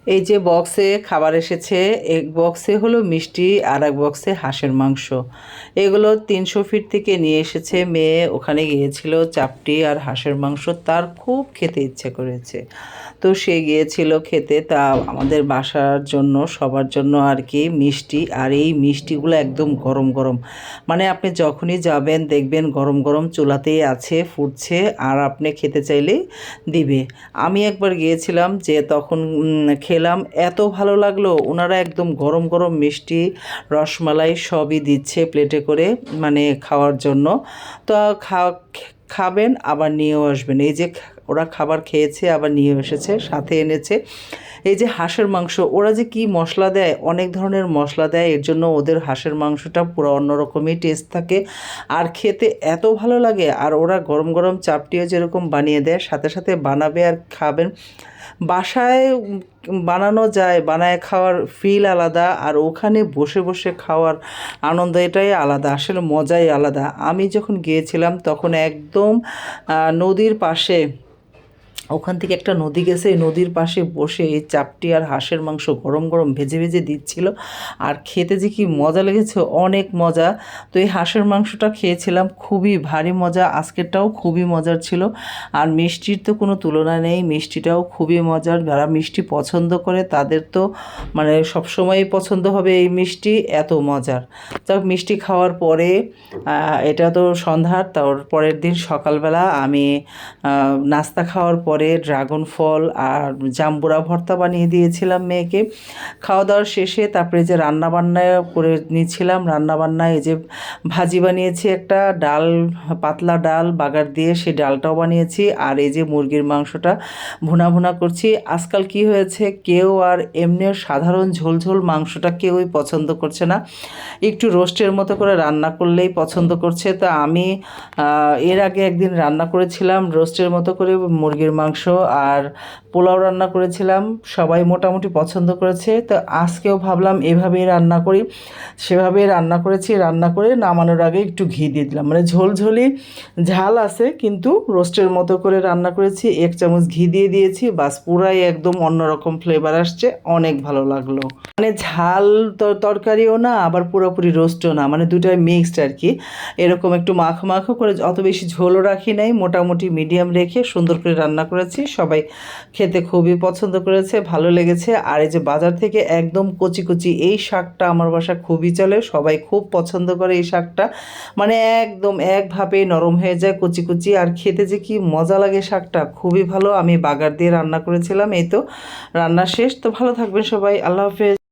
এই যে বক্সে খাবার এসেছে, এক বক্সে হলো মিষ্টি আর এক বক্সে হাঁসের মাংস। এগুলো 300 ফিট থেকে নিয়ে এসেছে মেয়ে, ওখানে গিয়েছিল চাপটি আর হাঁসের মাংস তার খুব খেতে ইচ্ছে করেছে। তো সে গিয়েছিল খেতে, তা আমাদের বাসার জন্য সবার জন্য আর কি মিষ্টি, আর এই মিষ্টিগুলো একদম গরম গরম, মানে আপনি যখনই যাবেন দেখবেন গরম গরম চুলাতেই আছে, ফুটছে, আর আপনি খেতে চাইলেই দিবে। আমি একবার গিয়েছিলাম যে তখন খেলাম, এত ভালো লাগলো। ওনারা একদম গরম গরম মিষ্টি, রসমালাই সবই দিচ্ছে প্লেটে করে, মানে খাওয়ার জন্য। তো খাবেন আবার নিয়েও আসবেন। এই যে ওরা খাবার খেয়েছে আবার নিয়ে এসেছে, সাথে এনেছে এই যে হাঁসের মাংস। ওরা যে কি মশলা দেয়, অনেক ধরনের মশলা দেয়, এর জন্য ওদের হাঁসের মাংসটা পুরো অন্যরকমই টেস্ট থাকে আর খেতে এত ভালো লাগে। আর ওরা গরম গরম চাপটিও যেরকম বানিয়ে দেয়, সাথে সাথে বানাবে আর খাবেন। বাসায় বানানো যায়, বানায় খাওয়ার ফিল আলাদা, আর ওখানে বসে বসে খাওয়ার আনন্দ এটাই আলাদা, আসলে মজাই আলাদা। আমি যখন গিয়েছিলাম তখন একদম নদীর পাশে, ওখান থেকে একটা নদী গেছে, এই নদীর পাশে বসে এই চাপটি আর হাঁসের মাংস গরম গরম ভেজে ভেজে দিচ্ছিল, আর খেতে যে কি মজা লেগেছে, অনেক মজা। তো এই হাঁসের মাংসটা খেয়েছিলাম, খুবই ভারী মজা, আজকেরটাও খুবই মজার ছিল। আর মিষ্টির তো কোনো তুলনা নেই, মিষ্টিটাও খুবই মজার। যারা মিষ্টি পছন্দ করে তাদের তো মানে সবসময়ই পছন্দ হবে এই মিষ্টি, এত মজার। তো মিষ্টি খাওয়ার পরে এটা তো সন্ধ্যার, তার পরের দিন সকালবেলা আমি নাস্তা খাওয়ার পরে ড্রাগন ফল আর জাম্বুরা ভর্তা বানিয়ে দিয়েছিলাম মেয়েকে। খাওয়া দাওয়ার শেষে তারপরে যে রান্নাবান্না করে নিয়েছিলাম, রান্নাবান্নায় এই যে ভাজি বানিয়েছি, একটা ডাল, পাতলা ডাল বাগার দিয়ে সেই ডালটাও বানিয়েছি, আর এই যে মুরগির মাংসটা ভুনা ভুনা করছি। আজকাল কি হয়েছে, কেউ আর এমনি সাধারণ ঝোল ঝোল মাংসটা কেউই পছন্দ করছে না, একটু রোস্টের মতো করে রান্না করলেই পছন্দ করছে। তো আমি এর আগে একদিন রান্না করেছিলাম রোস্টের মতো করে মুরগির মাংস, আর পোলাও রান্না করেছিলাম, সবাই মোটামুটি পছন্দ করেছে। তো আজকেও ভাবলাম এভাবেই রান্না করি, সেভাবেই রান্না করেছি। রান্না করে নামানোর আগে একটু ঘি দিয়ে দিলাম, মানে ঝোলঝোলি ঝাল আছে কিন্তু রোস্টের মতো করে রান্না করেছি, 1 চামচ ঘি দিয়ে দিয়েছি, বাস পুরাই একদম অন্যরকম ফ্লেভার আসছে, অনেক ভালো লাগলো। মানে ঝাল তরকারিও না, আবার পুরোপুরি রোস্টও না, মানে দুটাই মিক্সড আর কি। এরকম একটু মাখো মাখো করে, অত বেশি ঝোলও রাখি নাই, মোটামুটি মিডিয়াম রেখে সুন্দর করে রান্না করেছি। সবাই খেতে খুবই পছন্দ করেছে, ভালো লেগেছে। আর এই যে বাজার থেকে একদম কচি কচি এই শাকটা আমার বাসা খুবই চলে, সবাই খুব পছন্দ করে এই শাকটা, মানে একদম একভাবেই নরম হয়ে যায় কচি কচি, আর খেতে যে কি মজা লাগে শাকটা, খুবই ভালো। আমি বাগার দিয়ে রান্না করেছিলাম। এই তো রান্না শেষ। তো ভালো থাকবেন সবাই, আল্লাহ হাফেজ।